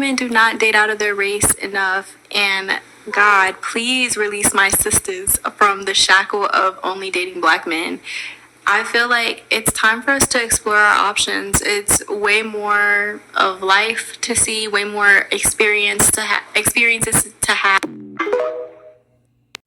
women do not date out of their race enough, and God, please release my sisters from the shackle of only dating black men. I feel like it's time for us to explore our options. It's way more of life to see, way more experiences to have.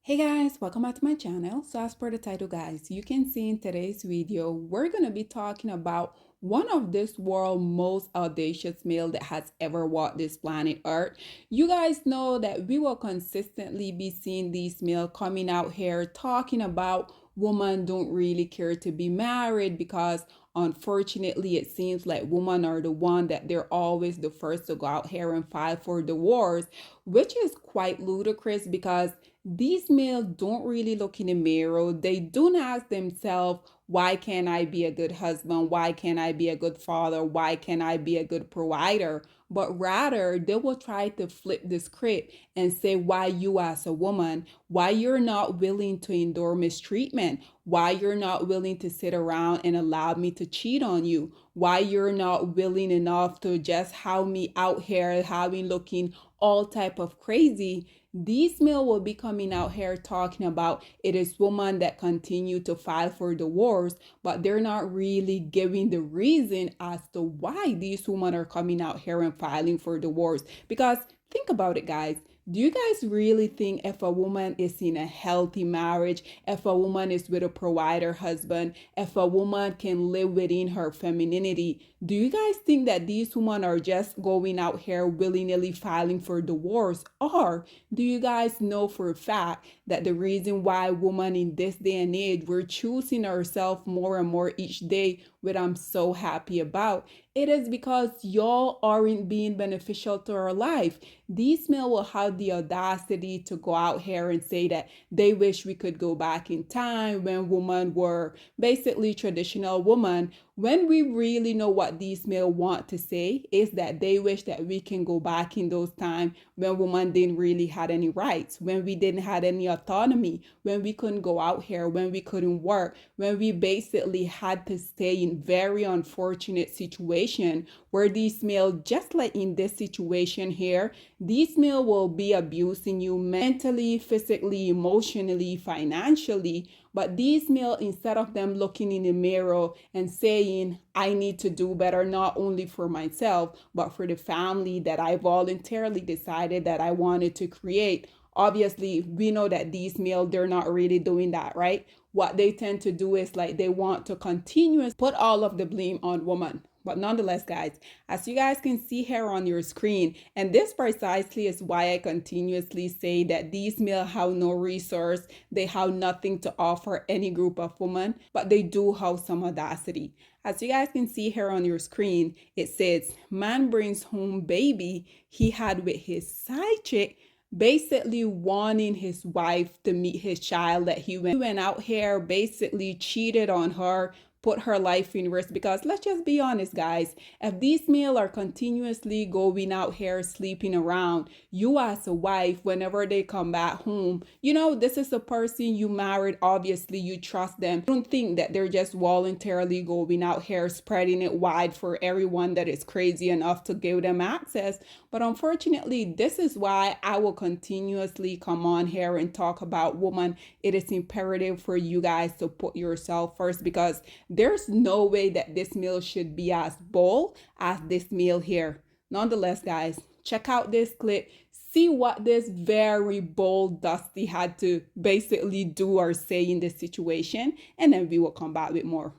Hey guys, welcome back to my channel. So as per the title guys, you can see in today's video, we're going to be talking about one of this world's most audacious male that has ever walked this planet Earth. You guys know that we will consistently be seeing these male coming out here talking about women don't really care to be married because unfortunately it seems like women are the one that they're always the first to go out here and fight for the wars, which is quite ludicrous because these males don't really look in the mirror. They don't ask themselves, why can't I be a good husband? Why can't I be a good father? Why can't I be a good provider? But rather, they will try to flip the script and say, why you as a woman, why you're not willing to endure mistreatment, why you're not willing to sit around and allow me to cheat on you, why you're not willing enough to just have me out here having looking all type of crazy. These men will be coming out here talking about it is women that continue to fight for the wars, but they're not really giving the reason as to why these women are coming out here and fighting for the wars. Because think about it, guys. Do you guys really think if a woman is in a healthy marriage, if a woman is with a provider husband, if a woman can live within her femininity, do you guys think that these women are just going out here willy-nilly filing for divorce? Or do you guys know for a fact that the reason why women in this day and age, we're choosing ourselves more and more each day, which I'm so happy about, it is because y'all aren't being beneficial to our life. These men will have the audacity to go out here and say that they wish we could go back in time when women were basically traditional women, when we really know what these male want to say is that they wish that we can go back in those times when women didn't really had any rights, when we didn't had any autonomy, when we couldn't go out here, when we couldn't work, when we basically had to stay in very unfortunate situation where these male, just like in this situation here, these male will be abusing you mentally, physically, emotionally, financially. But these male, instead of them looking in the mirror and saying, I need to do better, not only for myself, but for the family that I voluntarily decided that I wanted to create. Obviously, we know that these male, they're not really doing that, right? What they tend to do is like they want to continuously put all of the blame on woman. But nonetheless, guys, as you guys can see here on your screen, and this precisely is why I continuously say that these male have no resource, they have nothing to offer any group of women, but they do have some audacity. As you guys can see here on your screen, it says, man brings home baby he had with his side chick, basically wanting his wife to meet his child that he went out here, basically cheated on her, put her life in risk. Because let's just be honest, guys, if these male are continuously going out here sleeping around, you as a wife, whenever they come back home, you know this is a person you married, obviously you trust them. Don't think that they're just voluntarily going out here spreading it wide for everyone that is crazy enough to give them access. But unfortunately, this is why I will continuously come on here and talk about women. It is imperative for you guys to put yourself first, because there's no way that this meal should be as bold as this meal here. Nonetheless, guys, check out this clip. See what this very bold Dusty had to basically do or say in this situation, and then we will come back with more.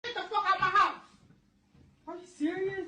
Get the fuck out of my house! Are you serious?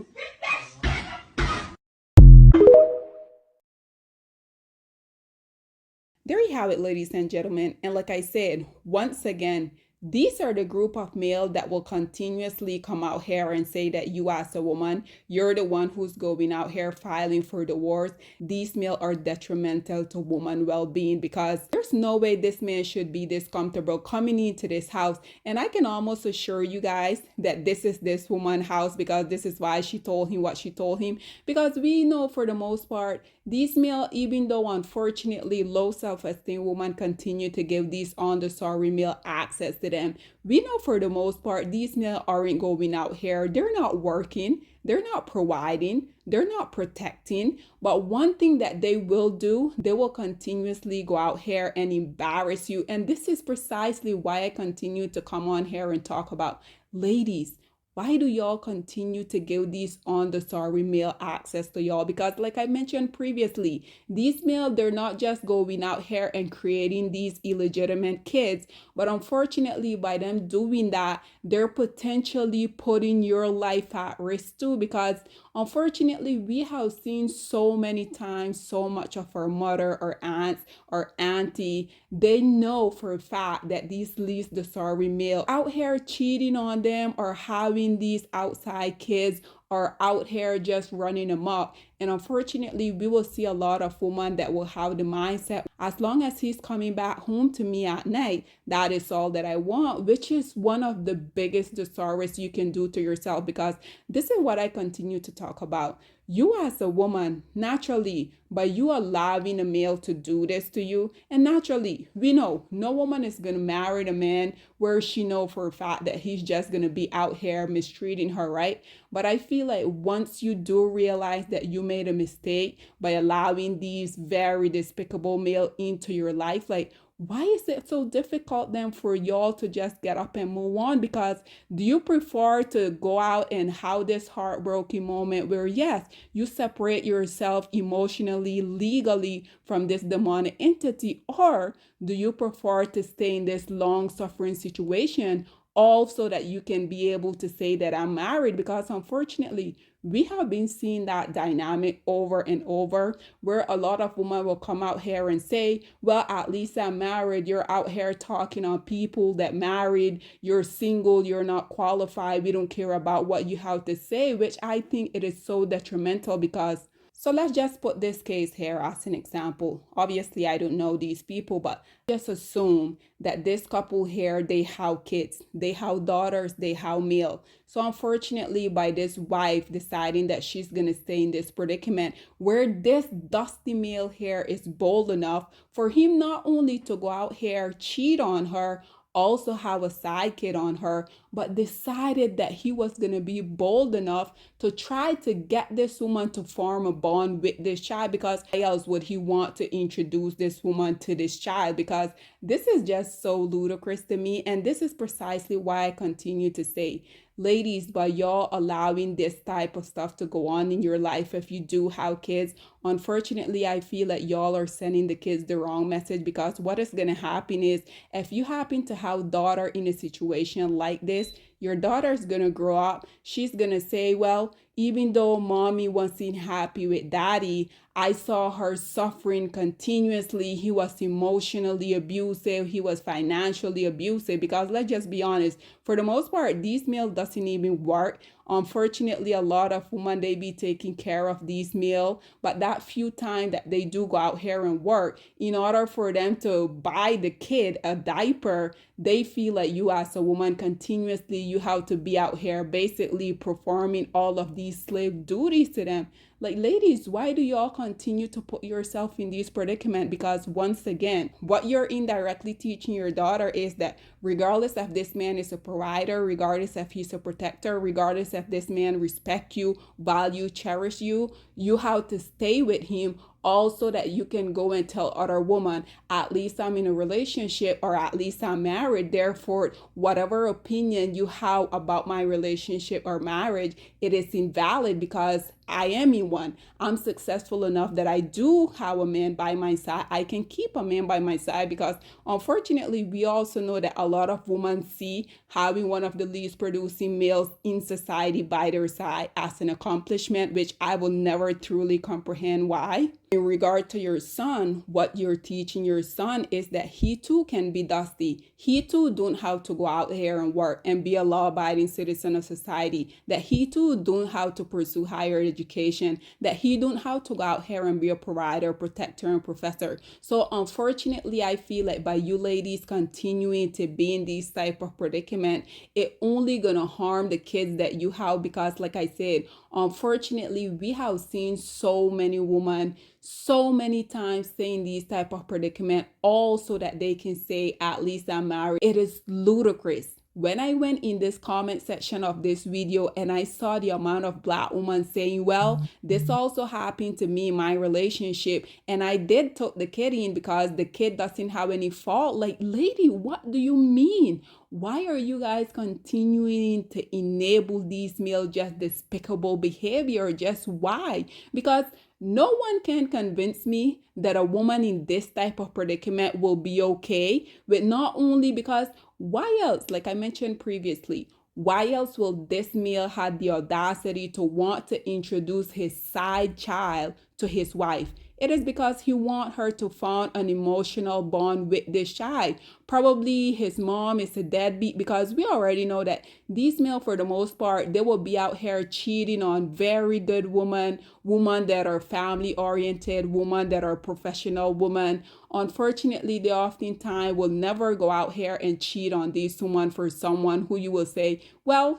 There you have it, ladies and gentlemen. And like I said, once again, these are the group of male that will continuously come out here and say that you as a woman, you're the one who's going out here filing for the wars. These male are detrimental to woman well-being, because there's no way this man should be this comfortable coming into this house. And I can almost assure you guys that this is this woman's house, because this is why she told him what she told him. Because we know for the most part, these male, even though unfortunately low self-esteem women continue to give these on the sorry male access to them. We know for the most part, these men aren't going out here. They're not working. They're not providing. They're not protecting. But one thing that they will do, they will continuously go out here and embarrass you. And this is precisely why I continue to come on here and talk about ladies. Why do y'all continue to give these on the sorry male access to y'all? Because like I mentioned previously, these male, they're not just going out here and creating these illegitimate kids, but unfortunately by them doing that, they're potentially putting your life at risk too. Because unfortunately, we have seen so many times so much of our mother or aunts or auntie, they know for a fact that these least the sorry male out here cheating on them or having these outside kids or out here just running amok. And unfortunately, we will see a lot of women that will have the mindset, as long as he's coming back home to me at night, that is all that I want, which is one of the biggest disservice you can do to yourself. Because this is what I continue to talk about. You as a woman, naturally, by you allowing a male to do this to you, and naturally, we know no woman is going to marry a man where she know for a fact that he's just going to be out here mistreating her, right? But I feel like once you do realize that you made a mistake by allowing these very despicable male into your life, like, why is it so difficult then for y'all to just get up and move on? Because do you prefer to go out and have this heartbroken moment where, yes, you separate yourself emotionally, legally from this demonic entity? Or do you prefer to stay in this long suffering situation, all so that you can be able to say that I'm married? Because unfortunately, we have been seeing that dynamic over and over, where a lot of women will come out here and say, well, at least I'm married. You're out here talking on people that married, you're single, you're not qualified, we don't care about what you have to say, which I think it is so detrimental. Because so let's just put this case here as an example. Obviously, I don't know these people, but just assume that this couple here, they have kids, they have daughters, they have male. So unfortunately, by this wife deciding that she's going to stay in this predicament where this dusty male here is bold enough for him not only to go out here, cheat on her, also have a side kid on her, but decided that he was going to be bold enough to try to get this woman to form a bond with this child. Because why else would he want to introduce this woman to this child? Because this is just so ludicrous to me. And this is precisely why I continue to say, ladies, by y'all allowing this type of stuff to go on in your life, if you do have kids, unfortunately, I feel like y'all are sending the kids the wrong message. Because what is going to happen is, if you happen to have daughter in a situation like this, your daughter's going to grow up. She's going to say, well, even though mommy wasn't happy with daddy, I saw her suffering continuously. He was emotionally abusive. He was financially abusive. Because let's just be honest, for the most part, these males doesn't even work. Unfortunately, a lot of women, they be taking care of these male, but that few time that they do go out here and work, in order for them to buy the kid a diaper, they feel like you as a woman continuously, you have to be out here basically performing all of these slave duties to them. Like, ladies, why do y'all continue to put yourself in this predicament? Because once again, what you're indirectly teaching your daughter is that regardless if this man is a provider, regardless if he's a protector, regardless if this man respect you, value, cherish you, you have to stay with him, also that you can go and tell other women, at least I'm in a relationship, or at least I'm married. Therefore, whatever opinion you have about my relationship or marriage, it is invalid because I am in one. I'm successful enough that I do have a man by my side. I can keep a man by my side. Because unfortunately, we also know that a lot of women see having one of the least producing males in society by their side as an accomplishment, which I will never truly comprehend why. In regard to your son, what you're teaching your son is that he too can be dusty. He too don't have to go out here and work and be a law-abiding citizen of society. That he too don't have to pursue higher education, that he don't have to go out here and be a provider, protector, and professor. So unfortunately, I feel like by you ladies continuing to be in these type of predicament, it only gonna harm the kids that you have, because like I said, unfortunately, we have seen so many women so many times saying these type of predicament all so that they can say at least I'm married. It is ludicrous. When I went in this comment section of this video and I saw the amount of black women saying, well, this also happened to me in my relationship, and I did took the kid in because the kid doesn't have any fault. Like, lady, what do you mean? Why are you guys continuing to enable these male just despicable behavior? Just why? Because no one can convince me that a woman in this type of predicament will be okay with, not only because why else, like I mentioned previously, why else will this male have the audacity to want to introduce his side child to his wife? It is because he wants her to form an emotional bond with this child. Probably his mom is a deadbeat, because we already know that these male, for the most part, they will be out here cheating on very good women that are family oriented, women that are professional women. Unfortunately, they oftentimes will never go out here and cheat on these women for someone who you will say, well,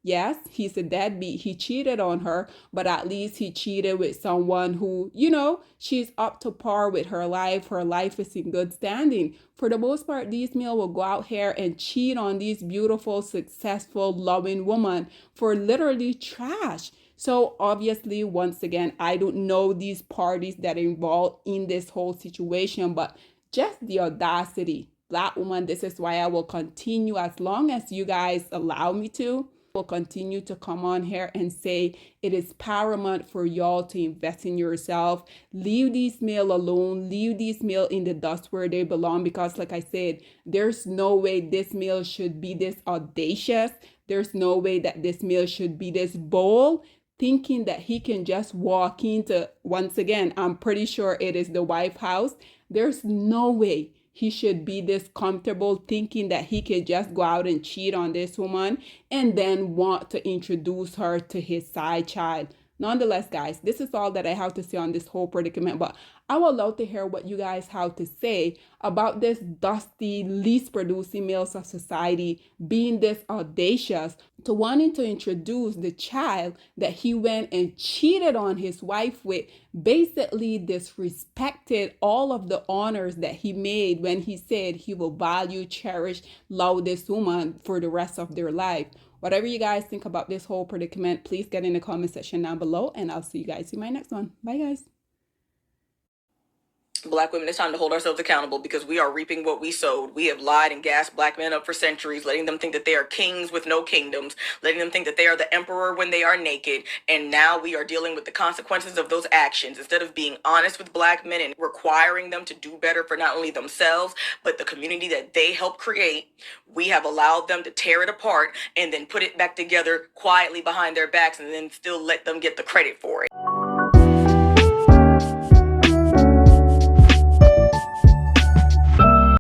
yes, he's a deadbeat. He cheated on her, but at least he cheated with someone who, she's up to par with her life. Her life is in good standing. For the most part, these men will go out here and cheat on these beautiful, successful, loving women for literally trash. So obviously, once again, I don't know these parties that are involved in this whole situation, but just the audacity. Black woman, this is why I will continue, as long as you guys allow me to, will continue to come on here and say it is paramount for y'all to invest in yourself. Leave these male alone. Leave these male in the dust where they belong, because like I said, there's no way this male should be this audacious. There's no way that this male should be this bold, thinking that he can just walk into, once again, I'm pretty sure it is the White House. There's no way he should be this comfortable thinking that he could just go out and cheat on this woman and then want to introduce her to his side child. Nonetheless, guys, this is all that I have to say on this whole predicament, but I would love to hear what you guys have to say about this dusty, least producing males of society being this audacious to wanting to introduce the child that he went and cheated on his wife with, basically disrespected all of the honors that he made when he said he will value, cherish, love this woman for the rest of their life. Whatever you guys think about this whole predicament, please get in the comment section down below, and I'll see you guys in my next one. Bye, guys. Black women, it's time to hold ourselves accountable, because we are reaping what we sowed. We have lied and gassed black men up for centuries, letting them think that they are kings with no kingdoms, letting them think that they are the emperor when they are naked. And now we are dealing with the consequences of those actions. Instead of being honest with black men and requiring them to do better for not only themselves, but the community that they helped create, we have allowed them to tear it apart and then put it back together quietly behind their backs, and then still let them get the credit for it.